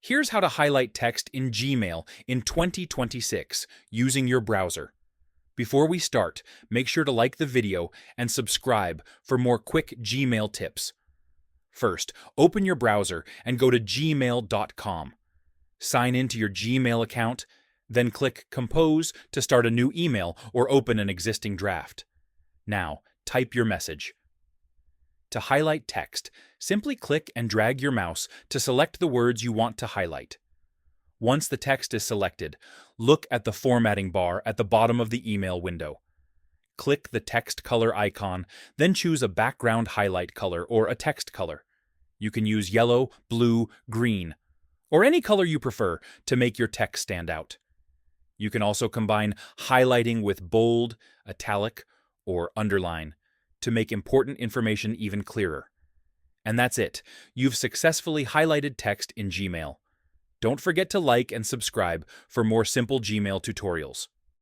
Here's how to highlight text in Gmail in 2026 using your browser. Before we start, make sure to like the video and subscribe for more quick Gmail tips. First, open your browser and go to gmail.com. Sign into your Gmail account, then click Compose to start a new email or open an existing draft. Now, type your message. To highlight text, simply click and drag your mouse to select the words you want to highlight. Once the text is selected, look at the formatting bar at the bottom of the email window. Click the text color icon, then choose a background highlight color or a text color. You can use yellow, blue, green, or any color you prefer to make your text stand out. You can also combine highlighting with bold, italic, or underline to make important information even clearer. And that's it. You've successfully highlighted text in Gmail. Don't forget to like and subscribe for more simple Gmail tutorials.